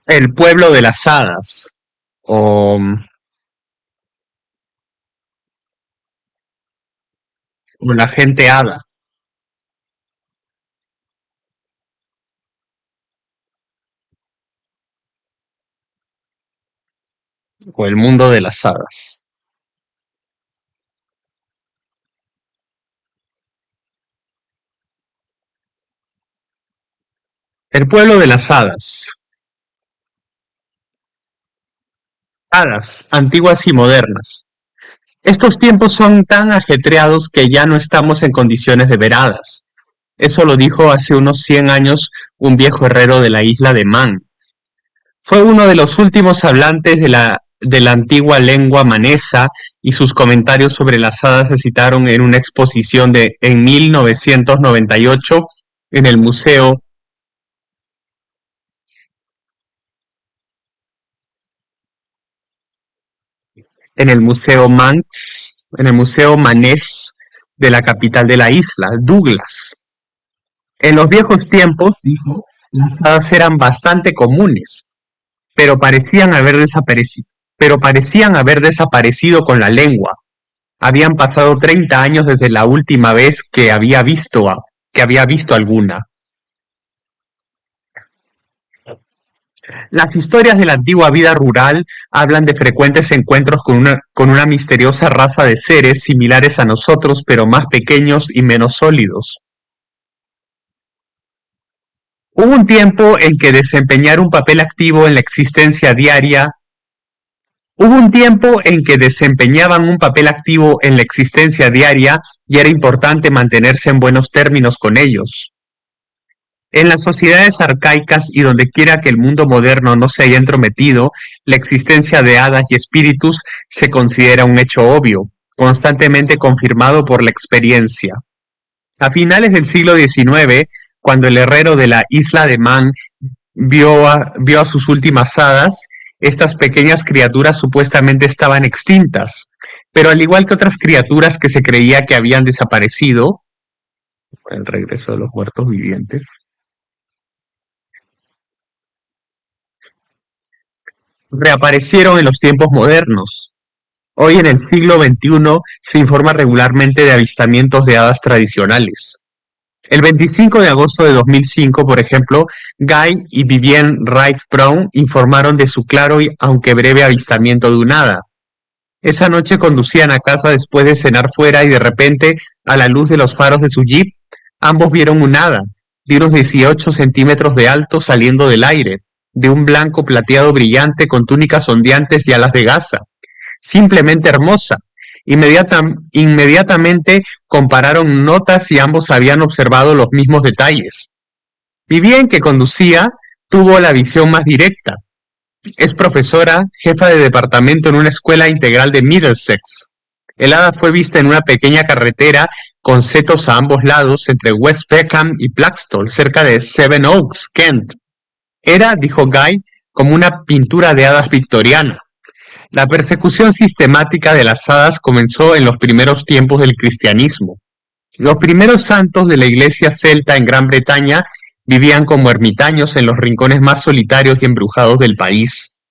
El pueblo de las hadas, o, o la gente hada, o el mundo de las hadas. El pueblo de las hadas. Hadas, antiguas y modernas. Estos tiempos son tan ajetreados que ya no estamos en condiciones de ver hadas. Eso lo dijo hace unos 100 años un viejo herrero de la isla de Man. Fue uno de los últimos hablantes de la antigua lengua manesa y sus comentarios sobre las hadas se citaron en una exposición en 1998 en el museo, en el museo Manx, en el museo manés de la capital de la isla, Douglas. En los viejos tiempos, dijo, las hadas eran bastante comunes, pero parecían haber desaparecido con la lengua. Habían pasado 30 años desde la última vez que había visto alguna. Las historias de la antigua vida rural hablan de frecuentes encuentros con una misteriosa raza de seres similares a nosotros, pero más pequeños y menos sólidos. Hubo un tiempo en que desempeñar un papel activo en la existencia diaria Hubo un tiempo en que desempeñaban un papel activo en la existencia diaria y era importante mantenerse en buenos términos con ellos. En las sociedades arcaicas y donde quiera que el mundo moderno no se haya entrometido, la existencia de hadas y espíritus se considera un hecho obvio, constantemente confirmado por la experiencia. A finales del siglo XIX, cuando el herrero de la isla de Man vio a sus últimas hadas, estas pequeñas criaturas supuestamente estaban extintas, pero al igual que otras criaturas que se creía que habían desaparecido, el regreso de los muertos vivientes, reaparecieron en los tiempos modernos. Hoy en el siglo XXI se informa regularmente de avistamientos de hadas tradicionales. El 25 de agosto de 2005, por ejemplo, Guy y Vivienne Wright Brown informaron de su claro y aunque breve avistamiento de un hada. Esa noche conducían a casa después de cenar fuera y de repente, a la luz de los faros de su jeep, ambos vieron un hada, de unos 18 centímetros de alto saliendo del aire, de un blanco plateado brillante con túnicas ondeantes y alas de gasa. Simplemente hermosa. Inmediatamente compararon notas y ambos habían observado los mismos detalles. Vivien, que conducía, tuvo la visión más directa. Es profesora, jefa de departamento en una escuela integral de Middlesex. El hada fue vista en una pequeña carretera con setos a ambos lados entre West Peckham y Blackstall, cerca de Sevenoaks, Kent. Era, dijo Guy, como una pintura de hadas victoriana. La persecución sistemática de las hadas comenzó en los primeros tiempos del cristianismo. Los primeros santos de la iglesia celta en Gran Bretaña vivían como ermitaños en los rincones más solitarios y embrujados del país.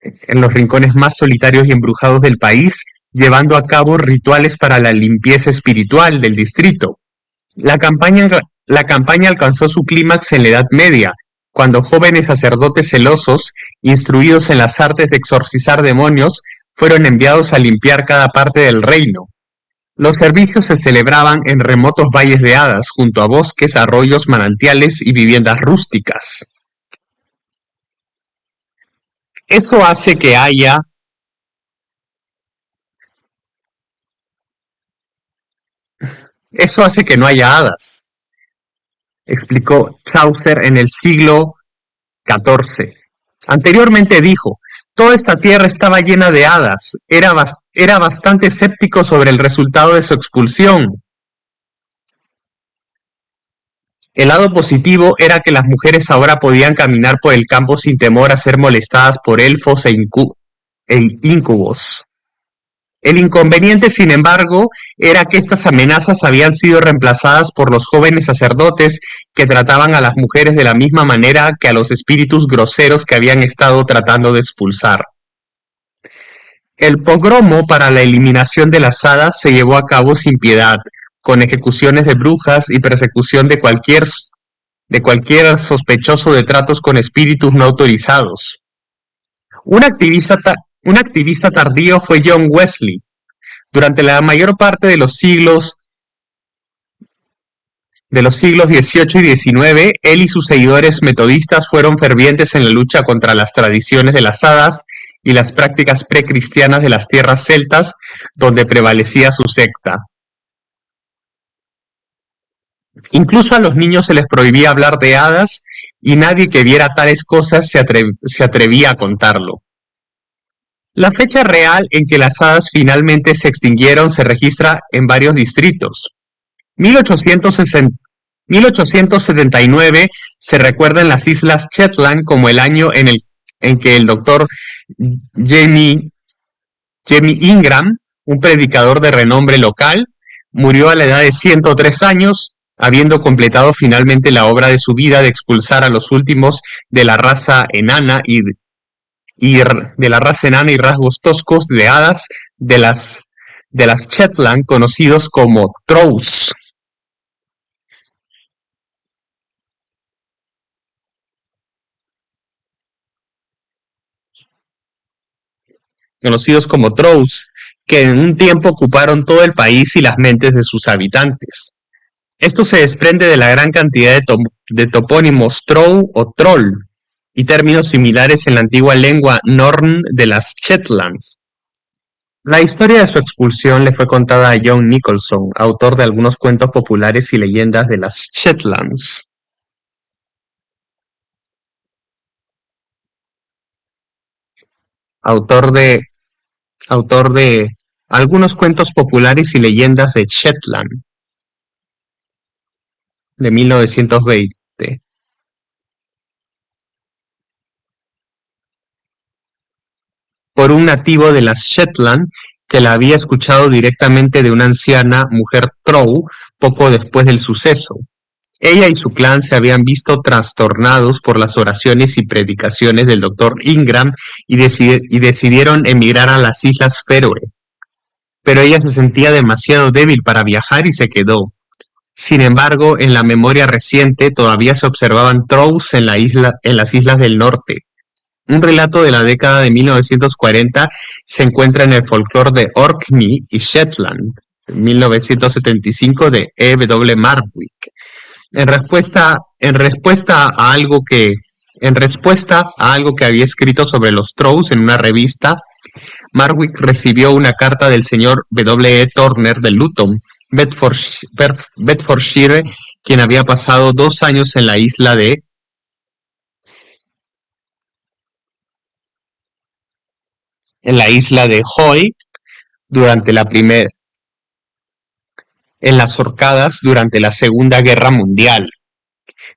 En los rincones más solitarios y embrujados del país, llevando a cabo rituales para la limpieza espiritual del distrito. La campaña, la campaña alcanzó su clímax en la Edad Media, cuando jóvenes sacerdotes celosos, instruidos en las artes de exorcizar demonios, fueron enviados a limpiar cada parte del reino. Los servicios se celebraban en remotos valles de hadas, junto a bosques, arroyos, manantiales y viviendas rústicas. Eso hace que haya, eso hace que no haya hadas, explicó Chaucer en el siglo XIV. Anteriormente dijo, toda esta tierra estaba llena de hadas, era bastante escéptico sobre el resultado de su expulsión. El lado positivo era que las mujeres ahora podían caminar por el campo sin temor a ser molestadas por elfos e incubos. El inconveniente, sin embargo, era que estas amenazas habían sido reemplazadas por los jóvenes sacerdotes que trataban a las mujeres de la misma manera que a los espíritus groseros que habían estado tratando de expulsar. El pogromo para la eliminación de las hadas se llevó a cabo sin piedad, con ejecuciones de brujas y persecución de cualquier sospechoso de tratos con espíritus no autorizados. Un activista, un activista tardío fue John Wesley. Durante la mayor parte de los siglos XVIII y XIX, él y sus seguidores metodistas fueron fervientes en la lucha contra las tradiciones de las hadas y las prácticas precristianas de las tierras celtas, donde prevalecía su secta. Incluso a los niños se les prohibía hablar de hadas y nadie que viera tales cosas se atrevía a contarlo. La fecha real en que las hadas finalmente se extinguieron se registra en varios distritos. 1879 se recuerda en las Islas Shetland como el año en que el doctor Jamie Ingram, un predicador de renombre local, murió a la edad de 103 años, habiendo completado finalmente la obra de su vida de expulsar a los últimos de la raza enana y rasgos toscos de hadas de las Shetland, conocidos como Trolls. Que en un tiempo ocuparon todo el país y las mentes de sus habitantes. Esto se desprende de la gran cantidad de topónimos troll o troll y términos similares en la antigua lengua Norn de las Shetlands. La historia de su expulsión le fue contada a John Nicholson, autor de algunos cuentos populares y leyendas de las Shetlands. Autor de algunos cuentos populares y leyendas de Shetland, de 1920. Por un nativo de las Shetland que la había escuchado directamente de una anciana mujer Troll poco después del suceso. Ella y su clan se habían visto trastornados por las oraciones y predicaciones del Dr. Ingram y decidieron emigrar a las Islas Feroe. Pero ella se sentía demasiado débil para viajar y se quedó. Sin embargo, en la memoria reciente todavía se observaban trolls en las islas del norte. Un relato de la década de 1940 se encuentra en el folclore de Orkney y Shetland, 1975, de E. W. Marwick. En respuesta a algo que había escrito sobre los trolls en una revista, Marwick recibió una carta del señor W. E. Turner de Luton, Bedfordshire, quien había pasado 2 años en la isla de Hoy en las Orcadas durante la Segunda Guerra Mundial.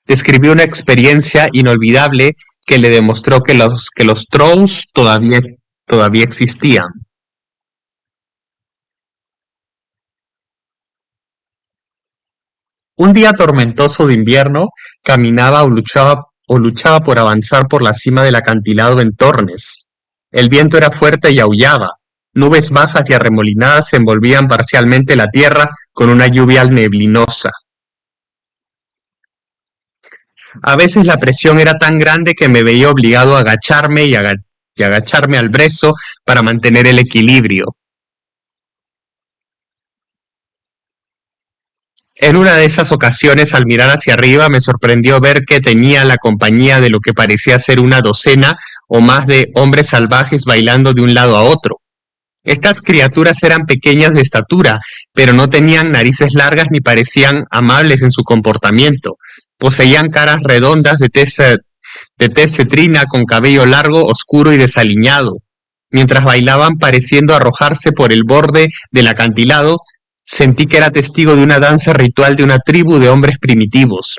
Describió una experiencia inolvidable que le demostró que los trolls todavía existían. Un día tormentoso de invierno, caminaba o luchaba por avanzar por la cima del acantilado en Tornes. El viento era fuerte y aullaba. Nubes bajas y arremolinadas envolvían parcialmente la tierra con una lluvia neblinosa. A veces la presión era tan grande que me veía obligado a agacharme y agacharme al brezo para mantener el equilibrio. En una de esas ocasiones, al mirar hacia arriba, me sorprendió ver que tenía la compañía de lo que parecía ser una docena o más de hombres salvajes bailando de un lado a otro. Estas criaturas eran pequeñas de estatura, pero no tenían narices largas ni parecían amables en su comportamiento. Poseían caras redondas de tez cetrina con cabello largo, oscuro y desaliñado. Mientras bailaban pareciendo arrojarse por el borde del acantilado, sentí que era testigo de una danza ritual de una tribu de hombres primitivos.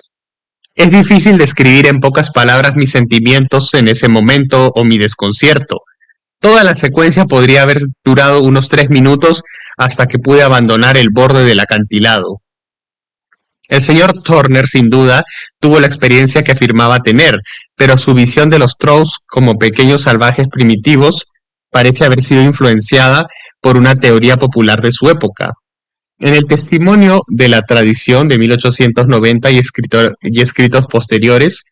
Es difícil describir en pocas palabras mis sentimientos en ese momento o mi desconcierto. Toda la secuencia podría haber durado unos 3 minutos hasta que pude abandonar el borde del acantilado. El señor Turner, sin duda, tuvo la experiencia que afirmaba tener, pero su visión de los trolls como pequeños salvajes primitivos parece haber sido influenciada por una teoría popular de su época. En el testimonio de la tradición de 1890 y escritos posteriores,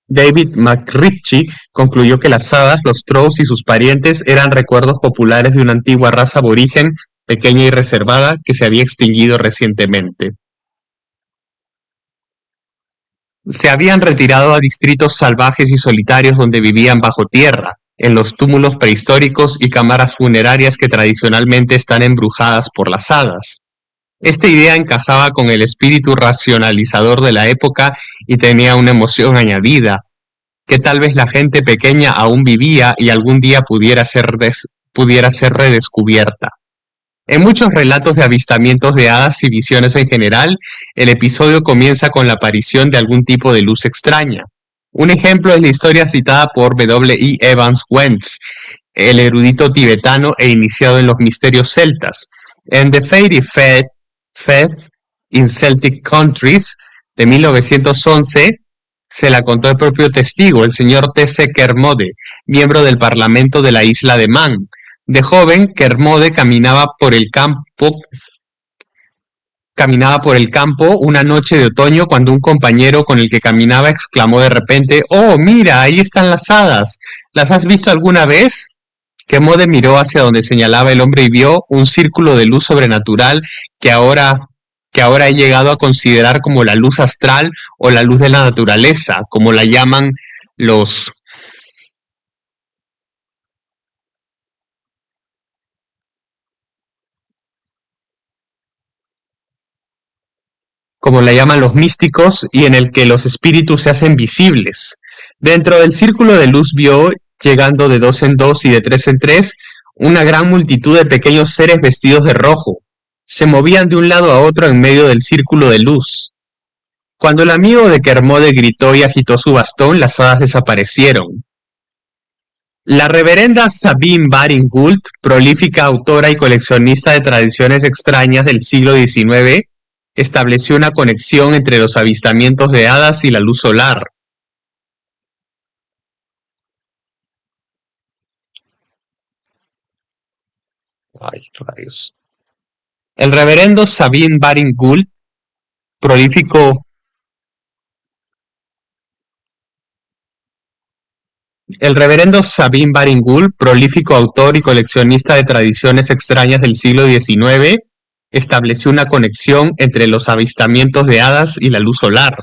David McRitchie concluyó que las hadas, los trolls y sus parientes eran recuerdos populares de una antigua raza aborigen pequeña y reservada que se había extinguido recientemente. Se habían retirado a distritos salvajes y solitarios donde vivían bajo tierra, en los túmulos prehistóricos y cámaras funerarias que tradicionalmente están embrujadas por las hadas. Esta idea encajaba con el espíritu racionalizador de la época y tenía una emoción añadida, que tal vez la gente pequeña aún vivía y algún día pudiera ser redescubierta. En muchos relatos de avistamientos de hadas y visiones en general, el episodio comienza con la aparición de algún tipo de luz extraña. Un ejemplo es la historia citada por W. E. Evans Wentz, el erudito tibetano e iniciado en los misterios celtas. En The Fairy Faith in Celtic Countries, de 1911, se la contó el propio testigo, el señor T.C. Kermode, miembro del Parlamento de la isla de Man. De joven, Kermode caminaba por el campo una noche de otoño cuando un compañero con el que caminaba exclamó de repente: «¡Oh, mira, ahí están las hadas! ¿Las has visto alguna vez?». Kermode miró hacia donde señalaba el hombre y vio un círculo de luz sobrenatural que ahora he llegado a considerar como la luz astral o la luz de la naturaleza, como la llaman los místicos, y en el que los espíritus se hacen visibles. Dentro del círculo de luz vio, llegando de 2 en 2 y de 3 en 3, una gran multitud de pequeños seres vestidos de rojo. Se movían de un lado a otro en medio del círculo de luz. Cuando el amigo de Kermode gritó y agitó su bastón, las hadas desaparecieron. La reverenda Sabine Baring Gould, prolífica autora y coleccionista de tradiciones extrañas del siglo XIX, estableció una conexión entre los avistamientos de hadas y la luz solar. Ay, rayos. El reverendo Sabine Baring Gould, prolífico El reverendo Sabine Baring Gould, prolífico autor y coleccionista de tradiciones extrañas del siglo XIX, estableció una conexión entre los avistamientos de hadas y la luz solar.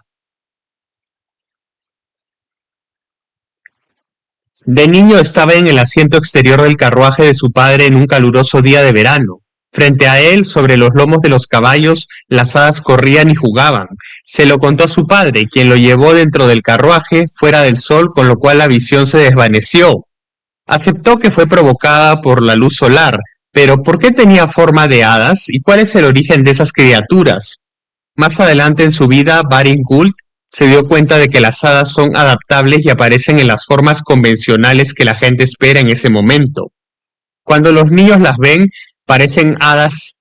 De niño estaba en el asiento exterior del carruaje de su padre en un caluroso día de verano. Frente a él, sobre los lomos de los caballos, las hadas corrían y jugaban. Se lo contó a su padre, quien lo llevó dentro del carruaje, fuera del sol, con lo cual la visión se desvaneció. Aceptó que fue provocada por la luz solar, pero ¿por qué tenía forma de hadas y cuál es el origen de esas criaturas? Más adelante en su vida, Baring Gould se dio cuenta de que las hadas son adaptables y aparecen en las formas convencionales que la gente espera en ese momento. Cuando los niños las ven, parecen hadas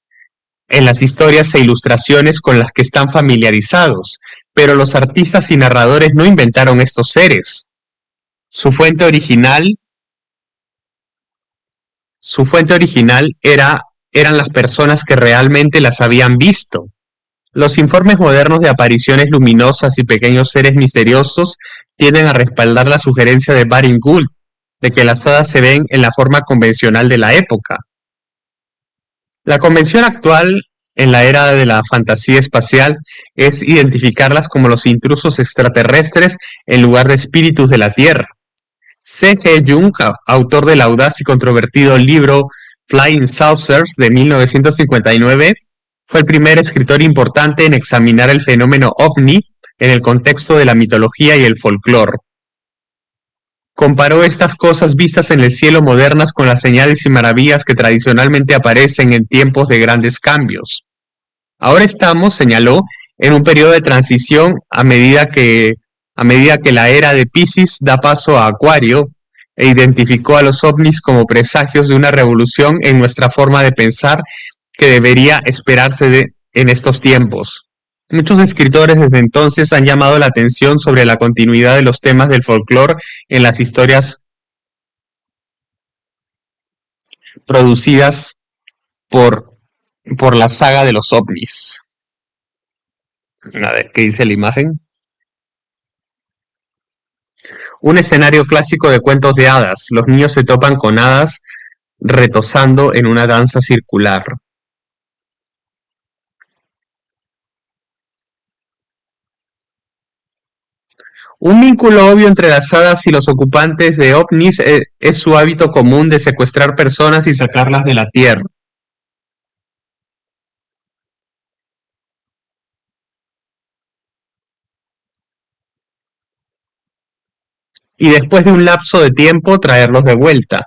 en las historias e ilustraciones con las que están familiarizados, pero los artistas y narradores no inventaron estos seres. Su fuente original eran las personas que realmente las habían visto. Los informes modernos de apariciones luminosas y pequeños seres misteriosos tienden a respaldar la sugerencia de Baring Gould de que las hadas se ven en la forma convencional de la época. La convención actual en la era de la fantasía espacial es identificarlas como los intrusos extraterrestres en lugar de espíritus de la Tierra. C. G. Jung, autor del audaz y controvertido libro Flying Saucers de 1959, fue el primer escritor importante en examinar el fenómeno ovni en el contexto de la mitología y el folclore. Comparó estas cosas vistas en el cielo modernas con las señales y maravillas que tradicionalmente aparecen en tiempos de grandes cambios. Ahora estamos, señaló, en un periodo de transición a medida que la era de Piscis da paso a Acuario. e identificó a los ovnis como presagios de una revolución en nuestra forma de pensar que debería esperarse en estos tiempos. Muchos escritores desde entonces han llamado la atención sobre la continuidad de los temas del folclore en las historias producidas por, por la saga de los ovnis. A ver, ¿qué dice la imagen? Un escenario clásico de cuentos de hadas. Los niños se topan con hadas retozando en una danza circular. Un vínculo obvio entre las hadas y los ocupantes de ovnis es su hábito común de secuestrar personas y sacarlas de la Tierra. Y después de un lapso de tiempo traerlos de vuelta.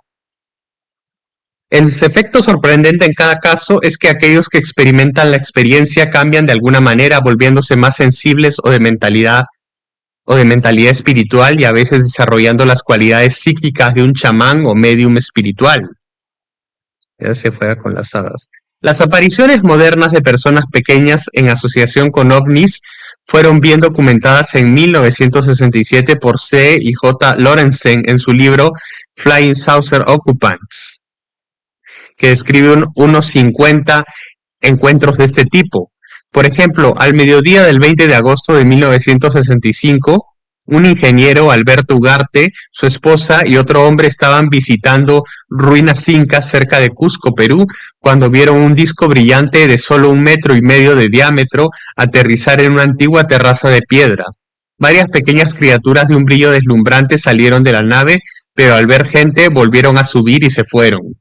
El efecto sorprendente en cada caso es que aquellos que experimentan la experiencia cambian de alguna manera, volviéndose más sensibles o de mentalidad espiritual y a veces desarrollando las cualidades psíquicas de un chamán o medium espiritual. Ya se fuera con las hadas. Las apariciones modernas de personas pequeñas en asociación con ovnis fueron bien documentadas en 1967 por C. y J. Lorenzen en su libro Flying Saucer Occupants, que describe unos 50 encuentros de este tipo. Por ejemplo, al mediodía del 20 de agosto de 1965, un ingeniero, Alberto Ugarte, su esposa y otro hombre estaban visitando ruinas incas cerca de Cusco, Perú, cuando vieron un disco brillante de solo 1,5 metros de diámetro aterrizar en una antigua terraza de piedra. Varias pequeñas criaturas de un brillo deslumbrante salieron de la nave, pero al ver gente volvieron a subir y se fueron.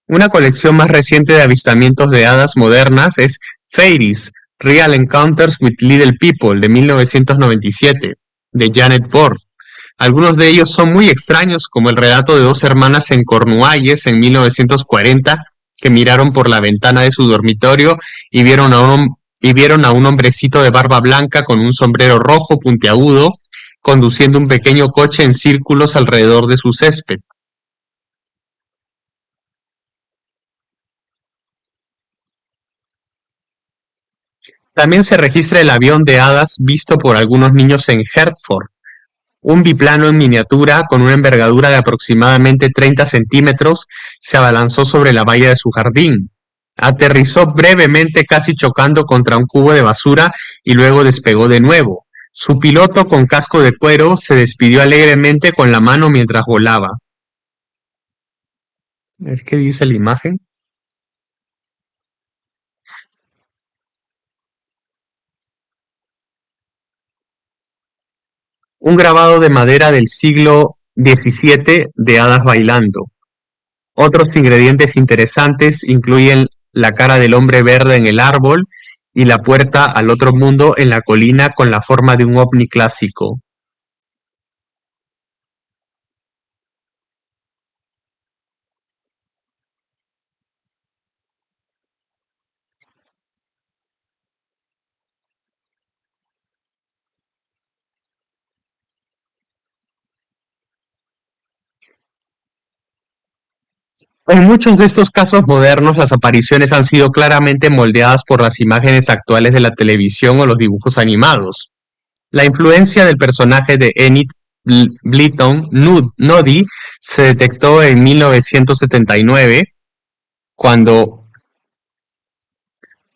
Una colección más reciente de avistamientos de hadas modernas es Fairies, Real Encounters with Little People, de 1997, de Janet Ford. Algunos de ellos son muy extraños, como el relato de 2 hermanas en Cornualles en 1940, que miraron por la ventana de su dormitorio y vieron a un hombrecito de barba blanca con un sombrero rojo puntiagudo, conduciendo un pequeño coche en círculos alrededor de su césped. También se registra el avión de hadas visto por algunos niños en Hertford, un biplano en miniatura con una envergadura de aproximadamente 30 centímetros se abalanzó sobre la valla de su jardín. Aterrizó brevemente casi chocando contra un cubo de basura y luego despegó de nuevo. Su piloto con casco de cuero se despidió alegremente con la mano mientras volaba. ¿Qué dice la imagen? Un grabado de madera del siglo XVII de hadas bailando. Otros ingredientes interesantes incluyen la cara del hombre verde en el árbol y la puerta al otro mundo en la colina con la forma de un ovni clásico. En muchos de estos casos modernos, las apariciones han sido claramente moldeadas por las imágenes actuales de la televisión o los dibujos animados. La influencia del personaje de Enid Blyton, Noddy, se detectó en 1979 cuando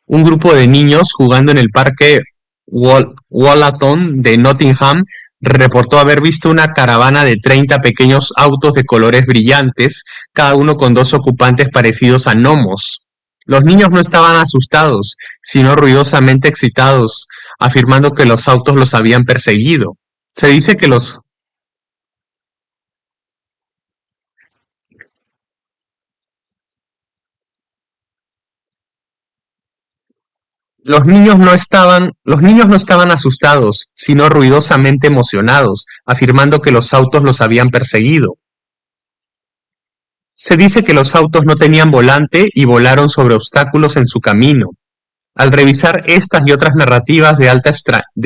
un grupo de niños jugando en el parque Wollaton de Nottingham reportó haber visto una caravana de 30 pequeños autos de colores brillantes, cada uno con 2 ocupantes parecidos a gnomos. Los niños no estaban asustados, sino ruidosamente excitados, afirmando que los autos los habían perseguido. Se dice que los niños no estaban asustados, sino ruidosamente emocionados, afirmando que los autos los habían perseguido. Se dice que los autos no tenían volante y volaron sobre obstáculos en su camino. Al revisar estas y otras narrativas de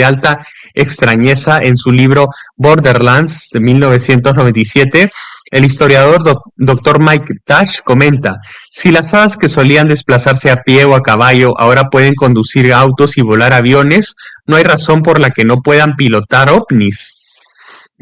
alta extrañeza en su libro Borderlands de 1997, el historiador Dr. Mike Tash comenta: si las hadas que solían desplazarse a pie o a caballo ahora pueden conducir autos y volar aviones, no hay razón por la que no puedan pilotar ovnis.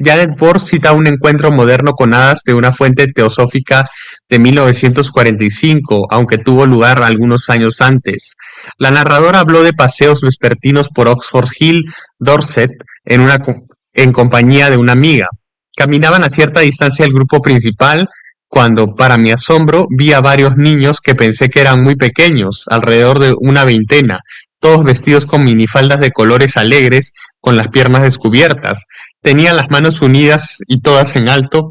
Janet Ford cita un encuentro moderno con hadas de una fuente teosófica de 1945, aunque tuvo lugar algunos años antes. La narradora habló de paseos vespertinos por Oxford Hill, Dorset, en compañía de una amiga. Caminaban a cierta distancia del grupo principal cuando, para mi asombro, vi a varios niños que pensé que eran muy pequeños, alrededor de una veintena, todos vestidos con minifaldas de colores alegres, con las piernas descubiertas. Tenían las manos unidas y todas en alto,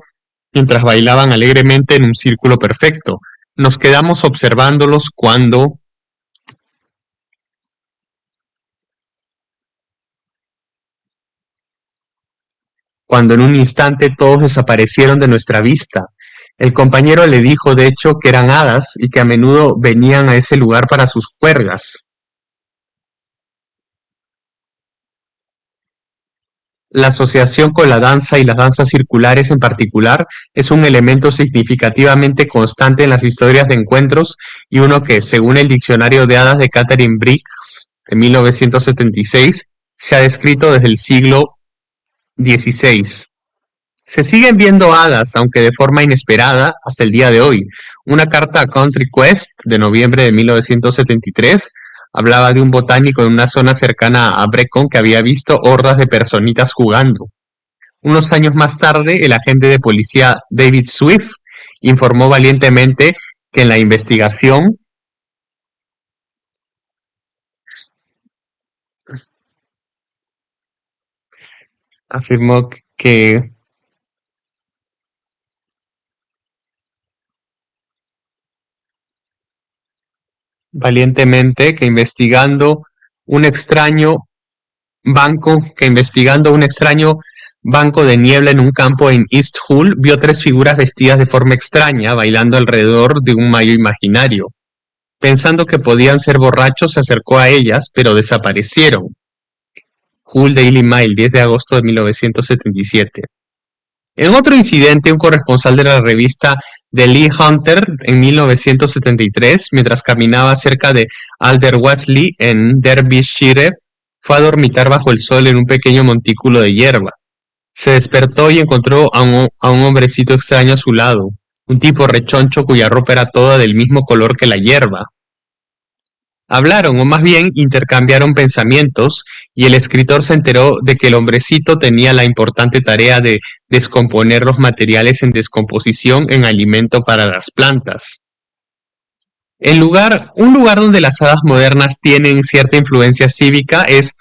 mientras bailaban alegremente en un círculo perfecto. Nos quedamos observándolos cuando en un instante todos desaparecieron de nuestra vista. El compañero le dijo, de hecho, que eran hadas y que a menudo venían a ese lugar para sus juergas. La asociación con la danza y las danzas circulares en particular es un elemento significativamente constante en las historias de encuentros y uno que, según el Diccionario de Hadas de Catherine Briggs de 1976, se ha descrito desde el siglo XVI. Se siguen viendo hadas, aunque de forma inesperada, hasta el día de hoy. Una carta a Country Quest de noviembre de 1973 hablaba de un botánico en una zona cercana a Brecon que había visto hordas de personitas jugando. Unos años más tarde, el agente de policía David Swift informó valientemente que en la investigación afirmó que valientemente que un extraño investigando un extraño banco de niebla en un campo en East Hull, vio tres figuras vestidas de forma extraña bailando alrededor de un mayo imaginario. Pensando que podían ser borrachos, se acercó a ellas, pero desaparecieron. Hull Daily Mail, 10 de agosto de 1977. En otro incidente, un corresponsal de la revista The Lee Hunter en 1973, mientras caminaba cerca de Alderwesley en Derbyshire, fue a dormitar bajo el sol en un pequeño montículo de hierba. Se despertó y encontró a un hombrecito extraño a su lado, un tipo rechoncho cuya ropa era toda del mismo color que la hierba. Hablaron, o más bien intercambiaron pensamientos, y el escritor se enteró de que el hombrecito tenía la importante tarea de descomponer los materiales en descomposición en alimento para las plantas. Un lugar donde las hadas modernas tienen cierta influencia cívica es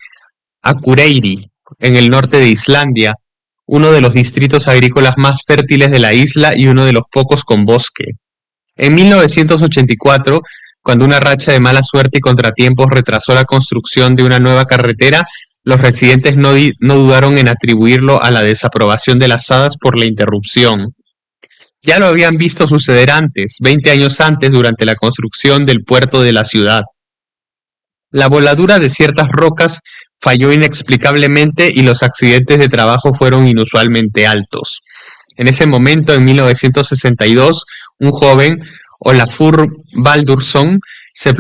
Akureyri, en el norte de Islandia, uno de los distritos agrícolas más fértiles de la isla y uno de los pocos con bosque. En 1984, cuando una racha de mala suerte y contratiempos retrasó la construcción de una nueva carretera, los residentes no dudaron en atribuirlo a la desaprobación de las hadas por la interrupción. Ya lo habían visto suceder antes, 20 años antes, durante la construcción del puerto de la ciudad. La voladura de ciertas rocas falló inexplicablemente y los accidentes de trabajo fueron inusualmente altos. En ese momento, en 1962, un joven, Olafur Baldursson, se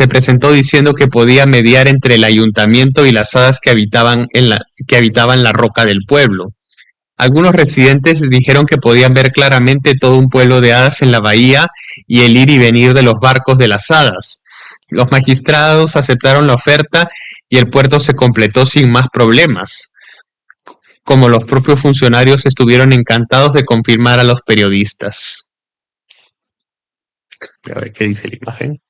presentó diciendo que podía mediar entre el ayuntamiento y las hadas que habitaban la roca del pueblo. Algunos residentes dijeron que podían ver claramente todo un pueblo de hadas en la bahía y el ir y venir de los barcos de las hadas. Los magistrados aceptaron la oferta y el puerto se completó sin más problemas, como los propios funcionarios estuvieron encantados de confirmar a los periodistas. A ver qué dice la imagen.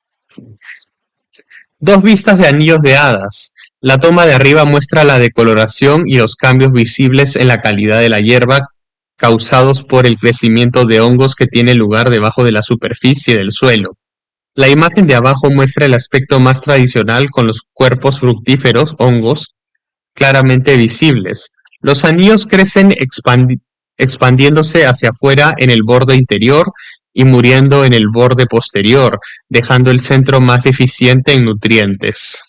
Dos vistas de anillos de hadas. La toma de arriba muestra la decoloración y los cambios visibles en la calidad de la hierba causados por el crecimiento de hongos que tiene lugar debajo de la superficie del suelo. La imagen de abajo muestra el aspecto más tradicional con los cuerpos fructíferos, hongos, claramente visibles. Los anillos crecen expandiéndose hacia afuera en el borde interior y muriendo en el borde posterior, dejando el centro más deficiente en nutrientes.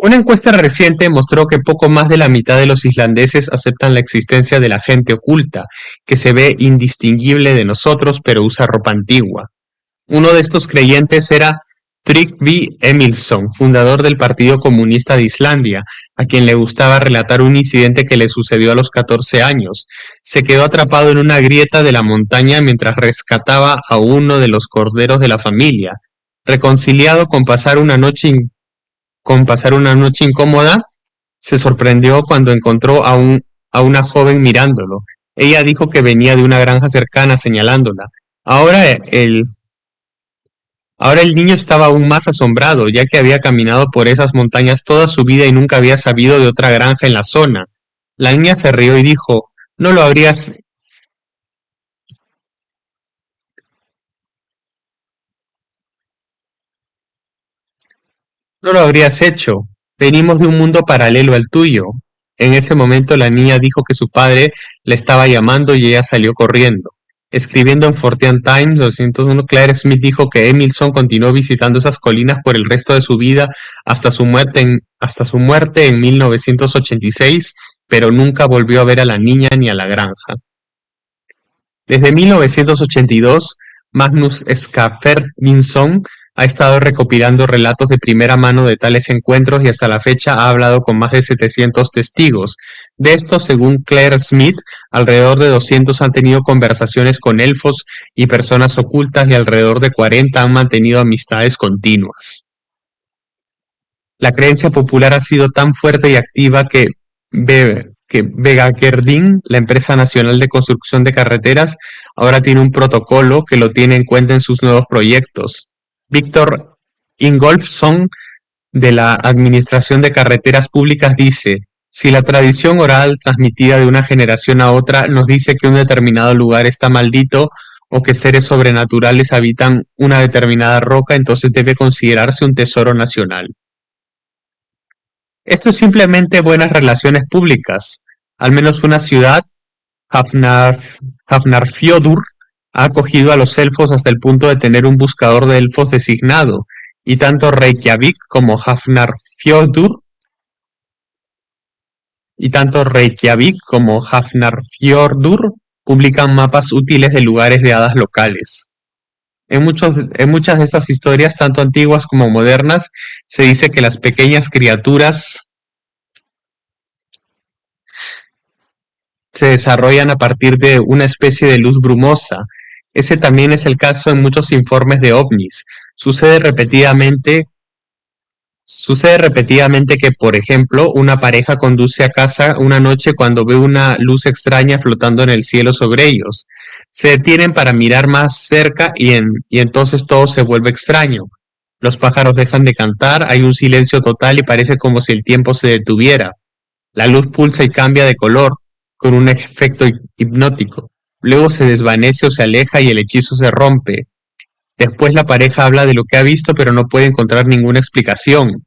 Una encuesta reciente mostró que poco más de la mitad de los islandeses aceptan la existencia de la gente oculta, que se ve indistinguible de nosotros pero usa ropa antigua. Uno de estos creyentes era Tryggvi Emilsson, fundador del Partido Comunista de Islandia, a quien le gustaba relatar un incidente que le sucedió a los 14 años. Se quedó atrapado en una grieta de la montaña mientras rescataba a uno de los corderos de la familia. Reconciliado con pasar una noche incómoda, se sorprendió cuando encontró a una joven mirándolo. Ella dijo que venía de una granja cercana, señalándola. Ahora el Ahora el niño estaba aún más asombrado, ya que había caminado por esas montañas toda su vida y nunca había sabido de otra granja en la zona. La niña se rió y dijo, no lo habrías hecho. Venimos de un mundo paralelo al tuyo. En ese momento la niña dijo que su padre la estaba llamando y ella salió corriendo. Escribiendo en Fortean Times 201, Claire Smith dijo que Emilson continuó visitando esas colinas por el resto de su vida hasta su muerte en 1986, pero nunca volvió a ver a la niña ni a la granja. Desde 1982, Magnus Skafferdinsson ha estado recopilando relatos de primera mano de tales encuentros y hasta la fecha ha hablado con más de 700 testigos. De estos, según Claire Smith, alrededor de 200 han tenido conversaciones con elfos y personas ocultas y alrededor de 40 han mantenido amistades continuas. La creencia popular ha sido tan fuerte y activa que Vegagerðin, la empresa nacional de construcción de carreteras, ahora tiene un protocolo que lo tiene en cuenta en sus nuevos proyectos. Víctor Ingolfsson, de la Administración de Carreteras Públicas, dice: si la tradición oral transmitida de una generación a otra nos dice que un determinado lugar está maldito o que seres sobrenaturales habitan una determinada roca, entonces debe considerarse un tesoro nacional. Esto es simplemente buenas relaciones públicas. Al menos una ciudad, Hafnar, Hafnarfjordur, ha acogido a los elfos hasta el punto de tener un buscador de elfos designado, y tanto Reykjavik como Hafnarfjordur publican mapas útiles de lugares de hadas locales. En muchas de estas historias, tanto antiguas como modernas, se dice que las pequeñas criaturas se desarrollan a partir de una especie de luz brumosa. Ese también es el caso en muchos informes de ovnis. Sucede repetidamente que, por ejemplo, una pareja conduce a casa una noche cuando ve una luz extraña flotando en el cielo sobre ellos. Se detienen para mirar más cerca y entonces todo se vuelve extraño. Los pájaros dejan de cantar, hay un silencio total y parece como si el tiempo se detuviera. La luz pulsa y cambia de color, con un efecto hipnótico. Luego se desvanece o se aleja y el hechizo se rompe. Después la pareja habla de lo que ha visto pero no puede encontrar ninguna explicación.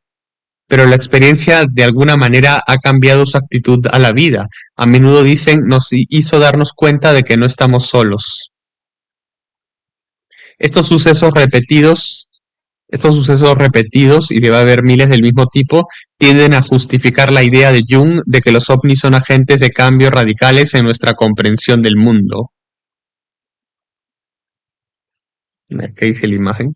Pero la experiencia de alguna manera ha cambiado su actitud a la vida. A menudo dicen nos hizo darnos cuenta de que no estamos solos. Estos sucesos repetidos Estos sucesos repetidos, y debe haber miles del mismo tipo, tienden a justificar la idea de Jung de que los ovnis son agentes de cambio radicales en nuestra comprensión del mundo. Aquí dice la imagen.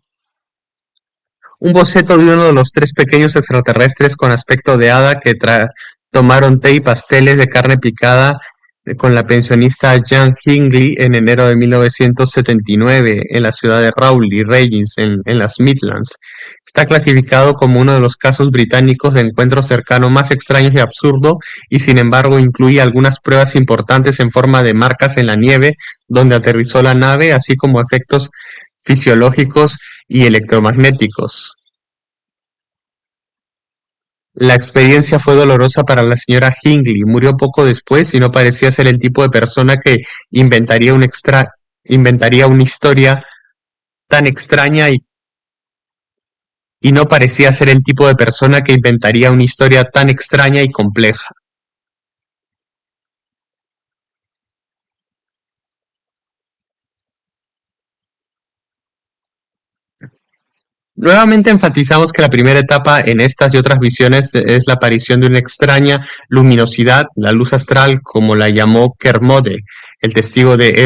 Un boceto de uno de los tres pequeños extraterrestres con aspecto de hada que tomaron té y pasteles de carne picada con la pensionista Jan Hingley en enero de 1979 en la ciudad de Rowley, Regis, en las Midlands. Está clasificado como uno de los casos británicos de encuentro cercano más extraños y absurdo, y sin embargo incluye algunas pruebas importantes en forma de marcas en la nieve donde aterrizó la nave, así como efectos fisiológicos y electromagnéticos. La experiencia fue dolorosa para la señora Hingley. Murió poco después y no parecía ser el tipo de persona que inventaría inventaría una historia tan extraña y no parecía ser el tipo de persona que inventaría una historia tan extraña y compleja. Nuevamente enfatizamos que la primera etapa en estas y otras visiones es la aparición de una extraña luminosidad, la luz astral, como la llamó Kermode, el testigo de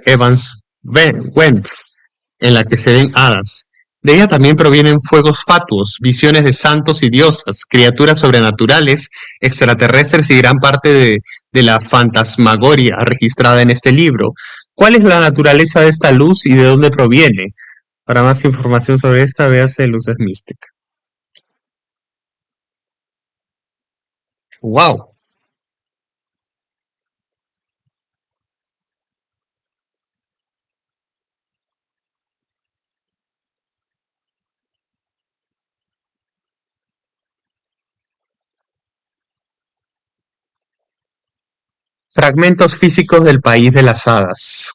Evans Wentz, en la que se ven hadas. De ella también provienen fuegos fatuos, visiones de santos y diosas, criaturas sobrenaturales, extraterrestres y gran parte de la fantasmagoria registrada en este libro. ¿Cuál es la naturaleza de esta luz y de dónde proviene? Para más información sobre esta, véase Luces Místicas. ¡Wow! Fragmentos físicos del país de las hadas.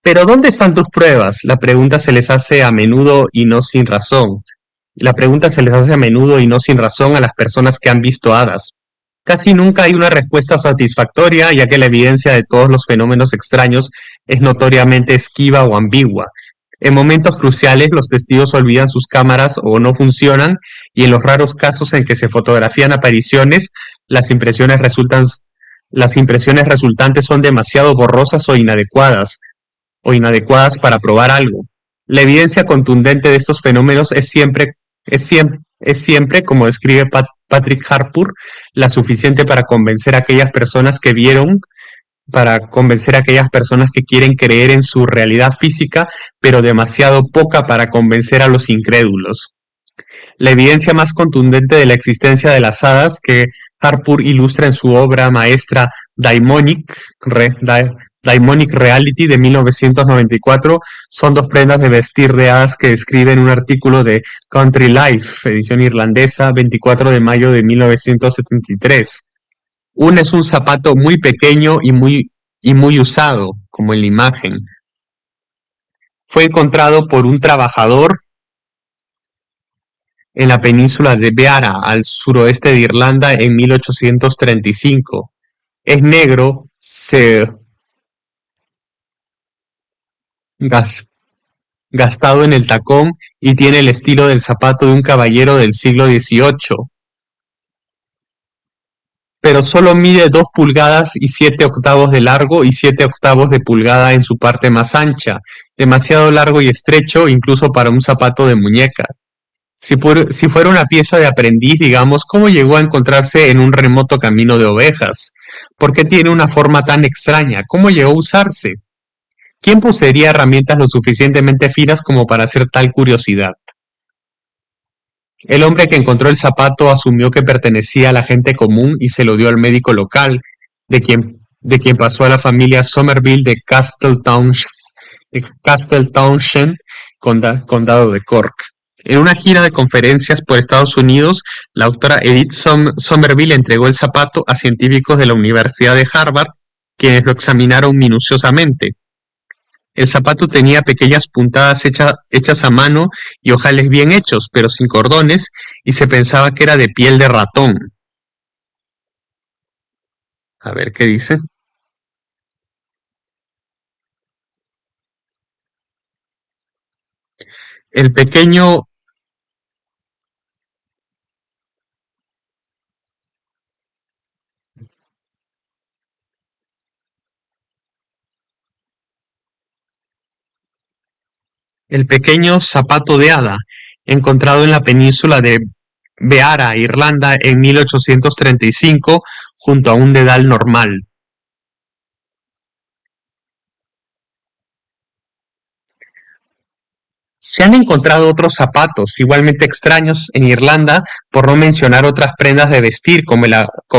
Pero ¿dónde están tus pruebas? La pregunta se les hace a menudo y no sin razón. La pregunta se les hace a menudo y no sin razón a las personas que han visto hadas. Casi nunca hay una respuesta satisfactoria, ya que la evidencia de todos los fenómenos extraños es notoriamente esquiva o ambigua. En momentos cruciales, los testigos olvidan sus cámaras o no funcionan, y en los raros casos en que se fotografían apariciones, las impresiones resultan, las impresiones resultantes son demasiado borrosas o inadecuadas para probar algo. La evidencia contundente de estos fenómenos es siempre, como describe Patrick Harpur, la suficiente para convencer a aquellas personas que quieren creer en su realidad física, pero demasiado poca para convencer a los incrédulos. La evidencia más contundente de la existencia de las hadas que Harpur ilustra en su obra maestra Daimonic Reality de 1994 son dos prendas de vestir de hadas que describe en un artículo de Country Life, edición irlandesa, 24 de mayo de 1973. Una es un zapato muy pequeño y muy usado, como en la imagen. Fue encontrado por un trabajador en la península de Beara, al suroeste de Irlanda, en 1835. Es negro, gas- gastado en el tacón y tiene el estilo del zapato de un caballero del siglo XVIII, pero solo mide 2 pulgadas y 7 octavos de largo y 7 octavos de pulgada en su parte más ancha, demasiado largo y estrecho incluso para un zapato de muñeca. Si fuera una pieza de aprendiz, digamos, ¿cómo llegó a encontrarse en un remoto camino de ovejas? ¿Por qué tiene una forma tan extraña? ¿Cómo llegó a usarse? ¿Quién poseería herramientas lo suficientemente finas como para hacer tal curiosidad? El hombre que encontró el zapato asumió que pertenecía a la gente común y se lo dio al médico local, de quien pasó a la familia Somerville de Castle Townshend, condado de Cork. En una gira de conferencias por Estados Unidos, la doctora Edith Somerville entregó el zapato a científicos de la Universidad de Harvard, quienes lo examinaron minuciosamente. El zapato tenía pequeñas puntadas hechas a mano y ojales bien hechos, pero sin cordones, y se pensaba que era de piel de ratón. A ver qué dice. El pequeño, el pequeño zapato de hada, encontrado en la península de Beara, Irlanda, en 1835, junto a un dedal normal. Se han encontrado otros zapatos igualmente extraños en Irlanda, por no mencionar otras prendas de vestir, como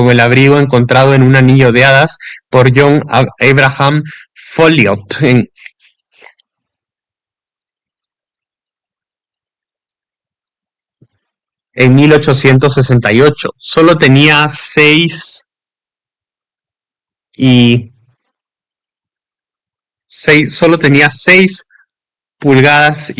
el abrigo encontrado en un anillo de hadas por John Abraham Folliot en 1868. Y solo tenía 6,5 pulgadas,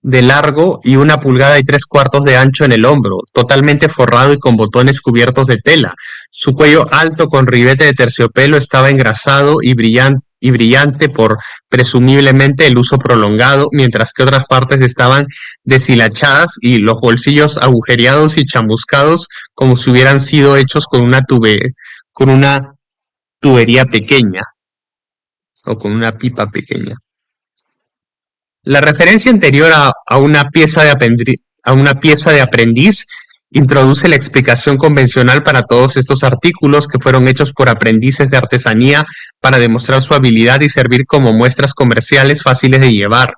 de largo y 1,3 pulgadas de ancho en el hombro, totalmente forrado y con botones cubiertos de tela. Su cuello alto con ribete de terciopelo estaba engrasado y brillante por presumiblemente el uso prolongado, mientras que otras partes estaban deshilachadas y los bolsillos agujereados y chamuscados como si hubieran sido hechos con una tubería pequeña o con una pipa pequeña. La referencia anterior a una pieza de aprendiz introduce la explicación convencional para todos estos artículos que fueron hechos por aprendices de artesanía para demostrar su habilidad y servir como muestras comerciales fáciles de llevar.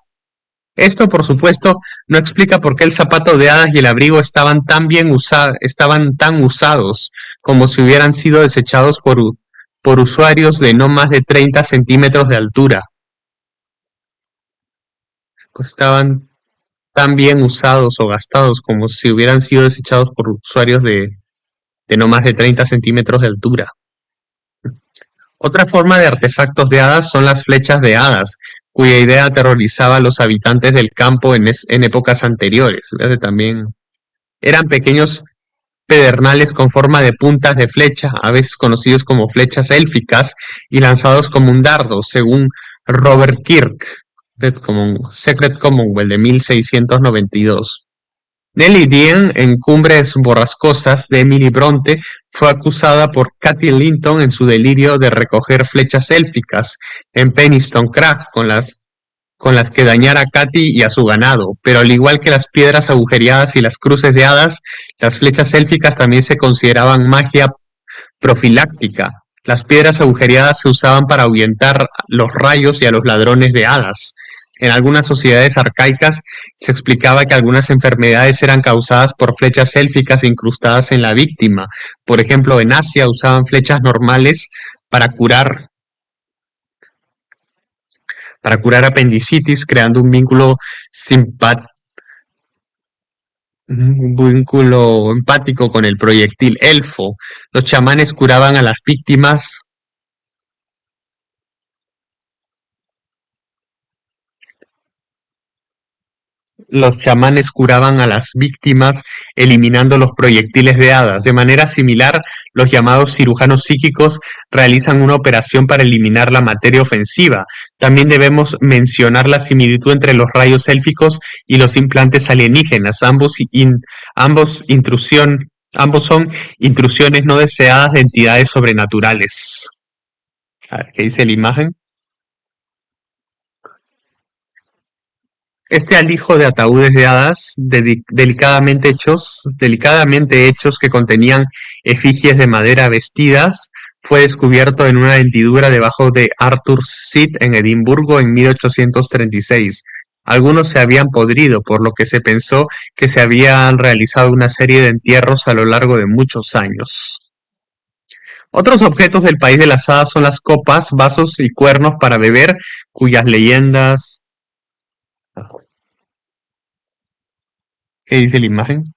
Esto, por supuesto, no explica por qué el zapato de hadas y el abrigo estaban tan usados como si hubieran sido desechados por usuarios de no más de 30 centímetros de altura. Pues estaban tan bien usados o gastados como si hubieran sido desechados por usuarios de no más de 30 centímetros de altura. Otra forma de artefactos de hadas son las flechas de hadas, cuya idea aterrorizaba a los habitantes del campo en épocas anteriores. También eran pequeños pedernales con forma de puntas de flecha, a veces conocidos como flechas élficas, y lanzados como un dardo, según Robert Kirk, Secret Commonwealth de 1692. Nellie Dean, en Cumbres borrascosas de Emily Bronte, fue acusada por Katy Linton en su delirio de recoger flechas élficas en Penistone Crag con las que dañar a Katy y a su ganado, pero al igual que las piedras agujereadas y las cruces de hadas, las flechas élficas también se consideraban magia profiláctica. Las piedras agujereadas se usaban para ahuyentar los rayos y a los ladrones de hadas. En algunas sociedades arcaicas se explicaba que algunas enfermedades eran causadas por flechas élficas incrustadas en la víctima. Por ejemplo, en Asia usaban flechas normales para curar apendicitis, creando un vínculo empático con el proyectil elfo. Los chamanes curaban a las víctimas eliminando los proyectiles de hadas. De manera similar, los llamados cirujanos psíquicos realizan una operación para eliminar la materia ofensiva. También debemos mencionar la similitud entre los rayos élficos y los implantes alienígenas. Ambos son intrusiones no deseadas de entidades sobrenaturales. A ver, ¿qué dice la imagen? Este alijo de ataúdes de hadas delicadamente hechos que contenían efigies de madera vestidas fue descubierto en una hendidura debajo de Arthur's Seat en Edimburgo en 1836. Algunos se habían podrido, por lo que se pensó que se habían realizado una serie de entierros a lo largo de muchos años. Otros objetos del país de las hadas son las copas, vasos y cuernos para beber, cuyas leyendas... ¿Qué dice la imagen?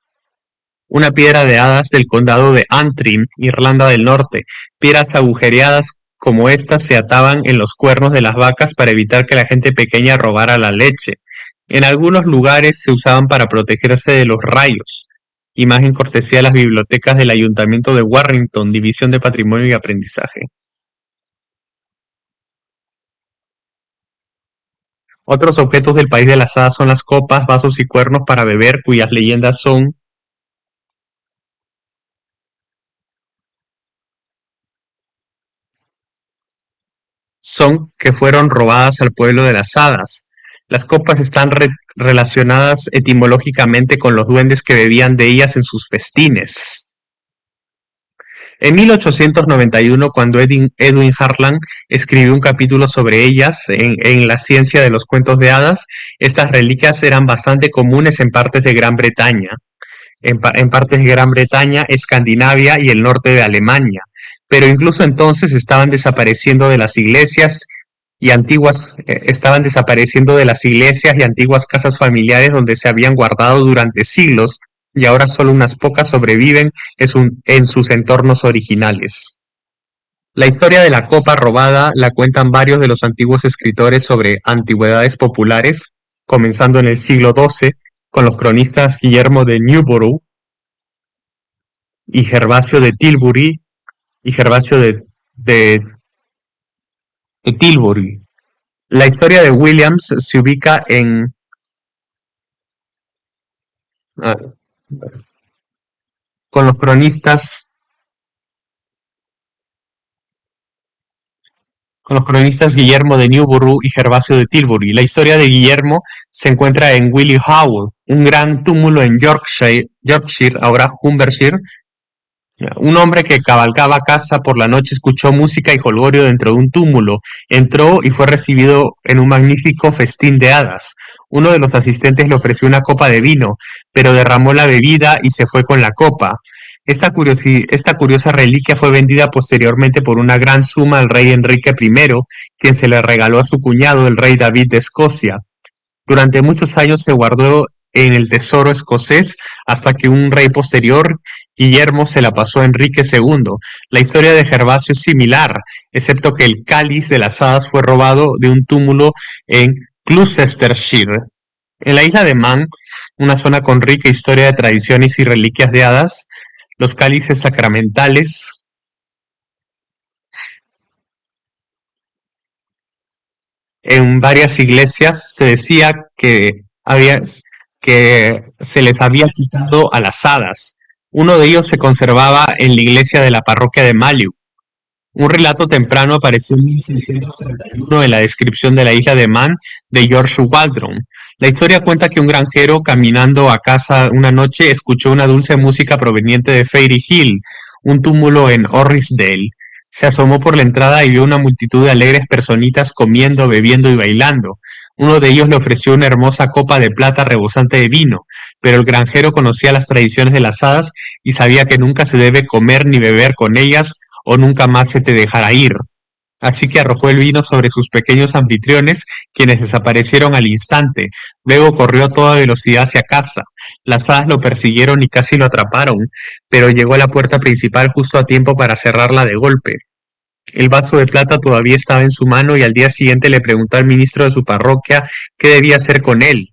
Una piedra de hadas del condado de Antrim, Irlanda del Norte. Piedras agujereadas como estas se ataban en los cuernos de las vacas para evitar que la gente pequeña robara la leche. En algunos lugares se usaban para protegerse de los rayos. Imagen cortesía de las bibliotecas del Ayuntamiento de Warrington, División de Patrimonio y Aprendizaje. Otros objetos del país de las hadas son las copas, vasos y cuernos para beber, cuyas leyendas son que fueron robadas al pueblo de las hadas. Las copas están relacionadas etimológicamente con los duendes que bebían de ellas en sus festines. En 1891, cuando Edwin Harlan escribió un capítulo sobre ellas en La ciencia de los cuentos de hadas, estas reliquias eran bastante comunes en partes de Gran Bretaña, Escandinavia y el norte de Alemania, pero incluso entonces estaban desapareciendo de las iglesias y antiguas casas familiares donde se habían guardado durante siglos, y ahora solo unas pocas sobreviven en sus entornos originales. La historia de la copa robada la cuentan varios de los antiguos escritores sobre antigüedades populares, comenzando en el siglo XII, con los cronistas Guillermo de Newborough y Gervasio de Tilbury y Gervasio de Tilbury. La historia de Williams se ubica ah, con los cronistas Guillermo de Newborough y Gervasio de Tilbury. La historia de Guillermo se encuentra en Willie Howell, un gran túmulo en Yorkshire, ahora Humbershire. Un hombre que cabalgaba casa por la noche escuchó música y jolgorio dentro de un túmulo. Entró y fue recibido en un magnífico festín de hadas. Uno de los asistentes le ofreció una copa de vino, pero derramó la bebida y se fue con la copa. Esta curiosa reliquia fue vendida posteriormente por una gran suma al rey Enrique I, quien se le regaló a su cuñado, el rey David de Escocia. Durante muchos años se guardó en el tesoro escocés hasta que un rey posterior, Guillermo, se la pasó a Enrique II. La historia de Gervasio es similar, excepto que el cáliz de las hadas fue robado de un túmulo en Gloucestershire. En la isla de Man, una zona con rica historia de tradiciones y reliquias de hadas, los cálices sacramentales en varias iglesias se decía que se les había quitado a las hadas. Uno de ellos se conservaba en la iglesia de la parroquia de Mallew. Un relato temprano apareció en 1631 en la descripción de la isla de Man de George Waldron. La historia cuenta que un granjero caminando a casa una noche escuchó una dulce música proveniente de Fairy Hill, un túmulo en Orrisdale. Se asomó por la entrada y vio una multitud de alegres personitas comiendo, bebiendo y bailando. Uno de ellos le ofreció una hermosa copa de plata rebosante de vino, pero el granjero conocía las tradiciones de las hadas y sabía que nunca se debe comer ni beber con ellas o nunca más se te dejará ir. Así que arrojó el vino sobre sus pequeños anfitriones, quienes desaparecieron al instante. Luego corrió a toda velocidad hacia casa. Las hadas lo persiguieron y casi lo atraparon, pero llegó a la puerta principal justo a tiempo para cerrarla de golpe. El vaso de plata todavía estaba en su mano y al día siguiente le preguntó al ministro de su parroquia qué debía hacer con él.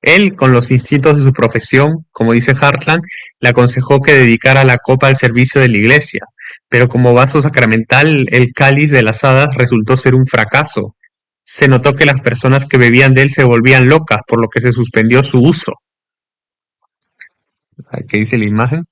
Él, con los instintos de su profesión, como dice Hartland, le aconsejó que dedicara la copa al servicio de la iglesia, pero como vaso sacramental, el cáliz de las hadas resultó ser un fracaso. Se notó que las personas que bebían de él se volvían locas, por lo que se suspendió su uso. ¿Qué dice la imagen?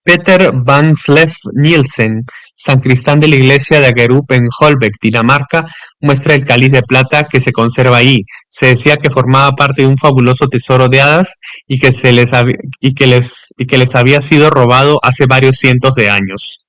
Peter van Sleff Nielsen, sacristán de la iglesia de Agerup en Holbæk, Dinamarca, muestra el cáliz de plata que se conserva ahí. Se decía que formaba parte de un fabuloso tesoro de hadas y que les había sido robado hace varios cientos de años.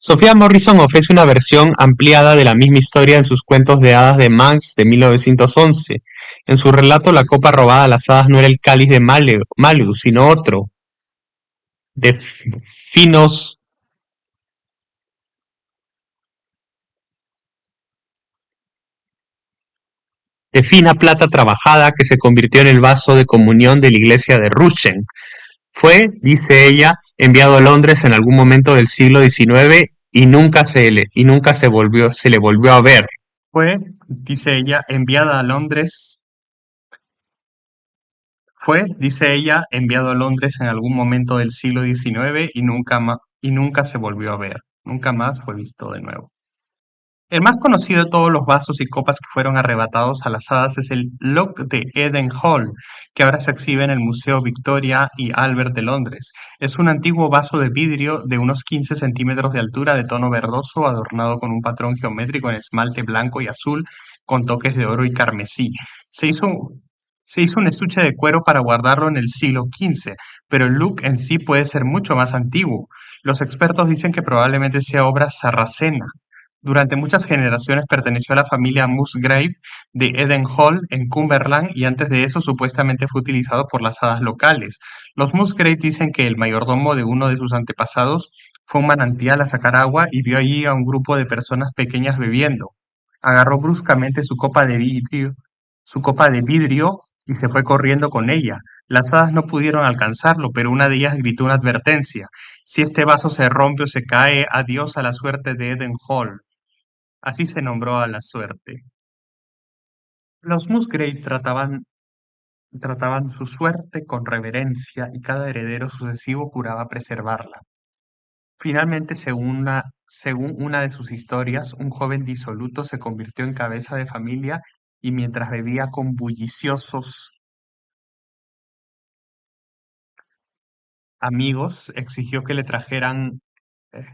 Sofía Morrison ofrece una versión ampliada de la misma historia en sus cuentos de hadas de Manx de 1911. En su relato, la copa robada a las hadas no era el cáliz de Mallew, sino otro, de finos de fina plata trabajada que se convirtió en el vaso de comunión de la iglesia de Rushen. Fue, dice ella, enviado a Londres en algún momento del siglo XIX y nunca se le volvió a ver. Fue, dice ella, enviada a Londres. Fue, dice ella, enviado a Londres en algún momento del siglo XIX y nunca se volvió a ver. Nunca más fue visto de nuevo. El más conocido de todos los vasos y copas que fueron arrebatados a las hadas es el Loch de Eden Hall, que ahora se exhibe en el Museo Victoria y Albert de Londres. Es un antiguo vaso de vidrio de unos 15 centímetros de altura de tono verdoso, adornado con un patrón geométrico en esmalte blanco y azul, con toques de oro y carmesí. Se hizo un estuche de cuero para guardarlo en el siglo XV, pero el look en sí puede ser mucho más antiguo. Los expertos dicen que probablemente sea obra sarracena. Durante muchas generaciones perteneció a la familia Musgrave de Eden Hall en Cumberland y antes de eso supuestamente fue utilizado por las hadas locales. Los Musgrave dicen que el mayordomo de uno de sus antepasados fue a un manantial a sacar agua y vio allí a un grupo de personas pequeñas bebiendo. Agarró bruscamente su copa de vidrio su copa de vidrio y se fue corriendo con ella. Las hadas no pudieron alcanzarlo, pero una de ellas gritó una advertencia. Si este vaso se rompe o se cae, adiós a la suerte de Eden Hall. Así se nombró a la suerte. Los Musgrave trataban su suerte con reverencia y cada heredero sucesivo juraba preservarla. Finalmente, según una de sus historias, un joven disoluto se convirtió en cabeza de familia y mientras bebía con bulliciosos amigos, exigió que le trajeran eh,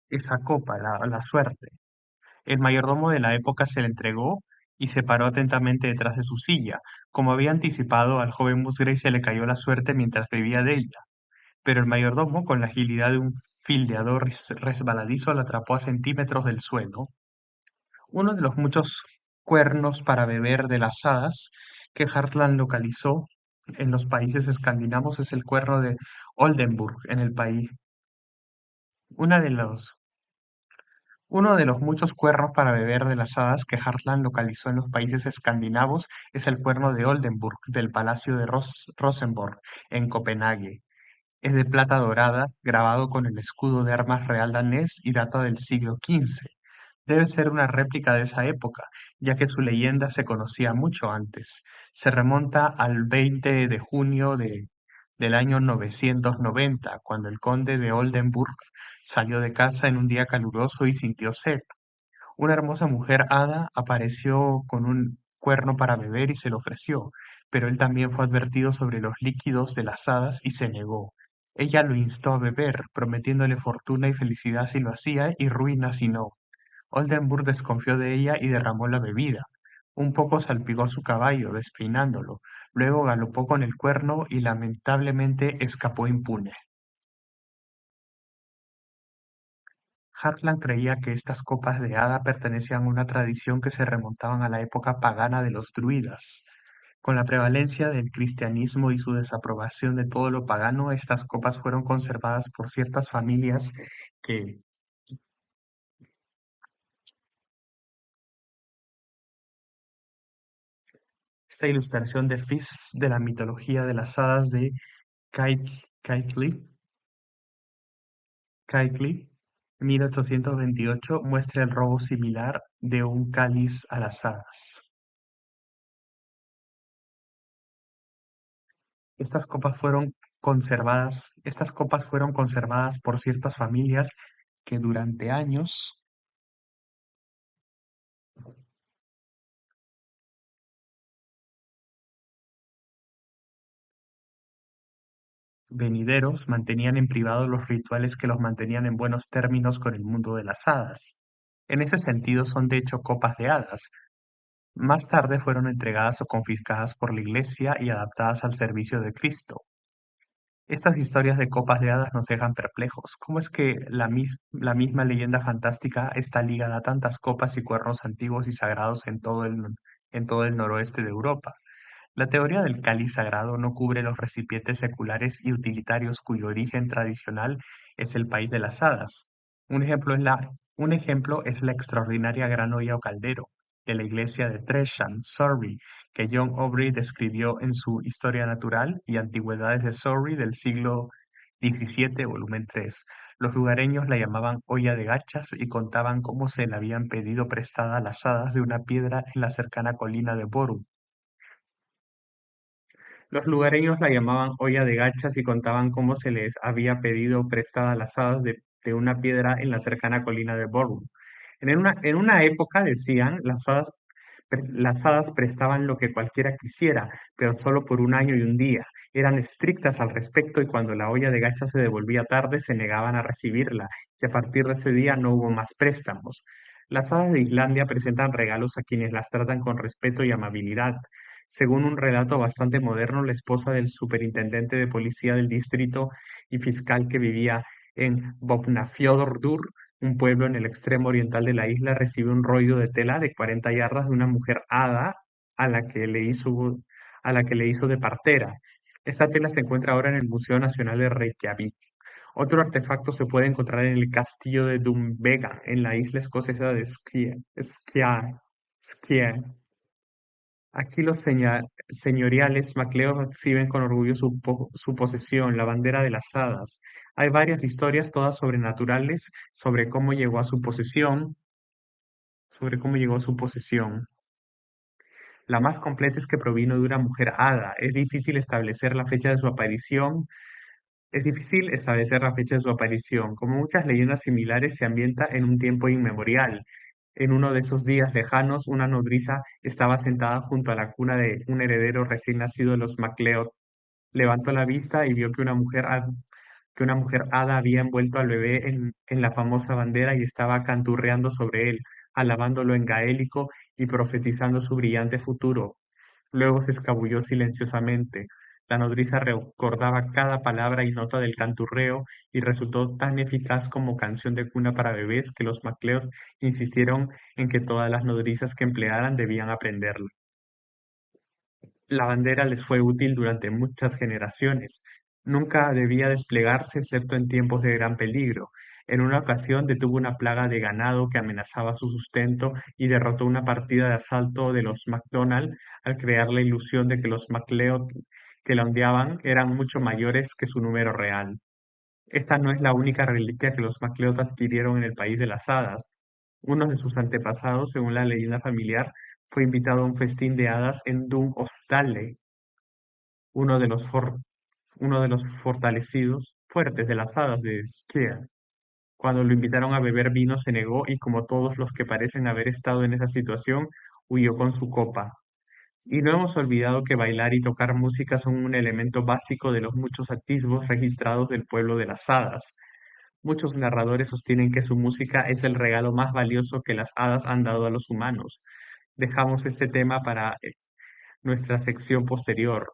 esa copa, la suerte. El mayordomo de la época se la entregó y se paró atentamente detrás de su silla. Como había anticipado, al joven Musgrave se le cayó la suerte mientras bebía de ella, pero el mayordomo, con la agilidad de un fildeador resbaladizo, la atrapó a centímetros del suelo. Uno de los muchos cuernos para beber de las hadas que Hartland localizó en los países escandinavos es el cuerno de Oldenburg en el país. Una de los, Uno de los muchos cuernos para beber de las hadas que Hartland localizó en los países escandinavos es el cuerno de Oldenburg del Palacio de Rosenborg en Copenhague. Es de plata dorada, grabado con el escudo de armas real danés y data del siglo XV. Debe ser una réplica de esa época, ya que su leyenda se conocía mucho antes. Se remonta al 20 de junio del año 990, cuando el conde de Oldenburg salió de casa en un día caluroso y sintió sed. Una hermosa mujer hada apareció con un cuerno para beber y se lo ofreció, pero él también fue advertido sobre los líquidos de las hadas y se negó. Ella lo instó a beber, prometiéndole fortuna y felicidad si lo hacía y ruina si no. Oldenburg desconfió de ella y derramó la bebida. Un poco salpicó a su caballo, despeinándolo. Luego galopó con el cuerno y lamentablemente escapó impune. Hartland creía que estas copas de hada pertenecían a una tradición que se remontaban a la época pagana de los druidas. Con la prevalencia del cristianismo y su desaprobación de todo lo pagano, estas copas fueron conservadas por ciertas familias que esta ilustración de Fis de la mitología de las hadas de Keighley, Keighley, 1828, muestra el robo similar de un cáliz a las hadas. Estas copas fueron conservadas por ciertas familias que durante años venideros mantenían en privado los rituales que los mantenían en buenos términos con el mundo de las hadas. En ese sentido son de hecho copas de hadas. Más tarde fueron entregadas o confiscadas por la Iglesia y adaptadas al servicio de Cristo. Estas historias de copas de hadas nos dejan perplejos. ¿Cómo es que la misma leyenda fantástica está ligada a tantas copas y cuernos antiguos y sagrados en todo el noroeste de Europa? La teoría del cáliz sagrado no cubre los recipientes seculares y utilitarios cuyo origen tradicional es el país de las hadas. Un ejemplo es la extraordinaria gran olla o caldero de la iglesia de Tresham, Surrey, que John Aubrey describió en su Historia Natural y Antigüedades de Surrey del siglo XVII, volumen 3. Los lugareños la llamaban olla de gachas y contaban cómo se le habían pedido prestada a las hadas de una piedra en la cercana colina de Borum. Los lugareños la llamaban olla de gachas y contaban cómo se les había pedido prestada las hadas de una piedra en la cercana colina de Borum. En una época, decían, las hadas prestaban lo que cualquiera quisiera, pero solo por un año y un día. Eran estrictas al respecto y cuando la olla de gachas se devolvía tarde, se negaban a recibirla, y a partir de ese día no hubo más préstamos. Las hadas de Islandia presentan regalos a quienes las tratan con respeto y amabilidad. Según un relato bastante moderno, la esposa del superintendente de policía del distrito y fiscal que vivía en Vopnafjörður, un pueblo en el extremo oriental de la isla, recibió un rollo de tela de 40 yardas de una mujer hada a la que le hizo, a la que le hizo de partera. Esta tela se encuentra ahora en el Museo Nacional de Reykjavik. Otro artefacto se puede encontrar en el castillo de Dunvegan, en la isla escocesa de Skye. Aquí los señoriales MacLeod exhiben con orgullo su posesión, la bandera de las hadas. Hay varias historias, todas sobrenaturales, sobre cómo llegó a su posesión. La más completa es que provino de una mujer hada. Es difícil establecer la fecha de su aparición. Como muchas leyendas similares, se ambienta en un tiempo inmemorial. En uno de esos días lejanos, una nodriza estaba sentada junto a la cuna de un heredero recién nacido de los MacLeod. Levantó la vista y vio que una mujer hada había envuelto al bebé en la famosa bandera y estaba canturreando sobre él, alabándolo en gaélico y profetizando su brillante futuro. Luego se escabulló silenciosamente. La nodriza recordaba cada palabra y nota del canturreo y resultó tan eficaz como canción de cuna para bebés que los MacLeod insistieron en que todas las nodrizas que emplearan debían aprenderla. La bandera les fue útil durante muchas generaciones. Nunca debía desplegarse excepto en tiempos de gran peligro. En una ocasión detuvo una plaga de ganado que amenazaba su sustento y derrotó una partida de asalto de los MacDonald al crear la ilusión de que los MacLeod que la ondeaban eran mucho mayores que su número real. Esta no es la única reliquia que los MacLeod adquirieron en el país de las hadas. Uno de sus antepasados, según la leyenda familiar, fue invitado a un festín de hadas en Dun Ostale, uno de los, for- uno de los fortalecidos fuertes de las hadas de Skea. Cuando lo invitaron a beber vino, se negó y, como todos los que parecen haber estado en esa situación, huyó con su copa. Y no hemos olvidado que bailar y tocar música son un elemento básico de los muchos atisbos registrados del pueblo de las hadas. Muchos narradores sostienen que su música es el regalo más valioso que las hadas han dado a los humanos. Dejamos este tema para nuestra sección posterior.